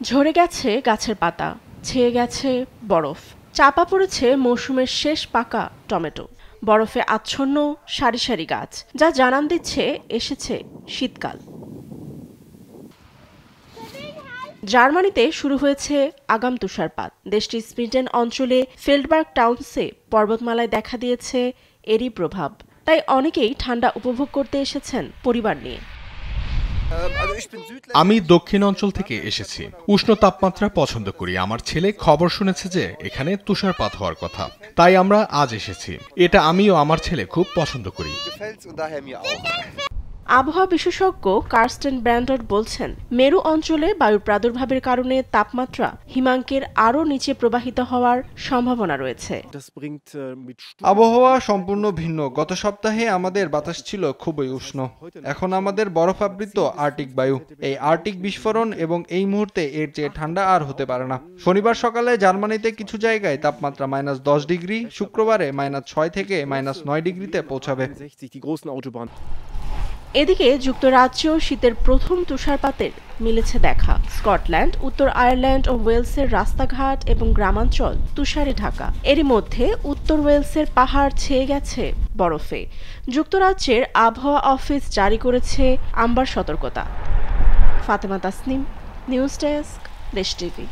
ঝরে গেছে গাছের পাতা, ছেয়ে গেছে বরফ, চাপা পড়েছে মৌসুমের শেষ পাকা টমেটো। বরফে আচ্ছন্ন সারি সারি গাছ, যা জানান দিচ্ছে এসেছে শীতকাল। জার্মানিতে শুরু হয়েছে আগাম তুষারপাত। দেশটির স্পিডেন অঞ্চলে ফেল্ডবার্গ টাউন্সে পর্বতমালায় দেখা দিয়েছে এরই প্রভাব। তাই অনেকেই ঠান্ডা উপভোগ করতে এসেছেন পরিবার নিয়ে। আমি দক্ষিণ অঞ্চল থেকে এসেছি। উষ্ণ তাপমাত্রা পছন্দ করি। আমার ছেলে খবর শুনেছে যে এখানে তুষারপাত হওয়ার কথা, তাই আমরা আজ এসেছি। এটা আমিও আমার ছেলে খুব পছন্দ করি। আবহাওয়া বিশেষজ্ঞ কার্স্টেন ব্র্যান্ডট বলছেন, মেরু অঞ্চলে বায়ুর প্রাদুর্ভাবের কারণে তাপমাত্রা হিমাঙ্কের আরও নিচে প্রবাহিত হওয়ার সম্ভাবনা রয়েছে। আবহাওয়া সম্পূর্ণ ভিন্ন। গত সপ্তাহে আমাদের বাতাস ছিল খুবই উষ্ণ, এখন আমাদের বরফাবৃত আর্কটিক বায়ু। এই আর্কটিক বিস্ফোরণ এবং এই মুহূর্তে এর চেয়ে ঠান্ডা আর হতে পারে না। শনিবার সকালে জার্মানিতে কিছু জায়গায় তাপমাত্রা -10 ডিগ্রি, শুক্রবারে -6 থেকে -9 ডিগ্রিতে পৌঁছাবে। এদিকে যুক্তরাজ্যেও শীতের প্রথম তুষারপাতের মিলেছে দেখা। স্কটল্যান্ড, উত্তর আয়ারল্যান্ড ও ওয়েলসের রাস্তাঘাট এবং গ্রামাঞ্চল তুষারে ঢাকা। এরই মধ্যে উত্তর ওয়েলসের পাহাড় ছেয়ে গেছে বরফে। যুক্তরাজ্যের আবহাওয়া অফিস জারি করেছে আমবার সতর্কতা। ফাতেমা তাসনিম, নিউজ ডেস্ক, দেশ টিভি।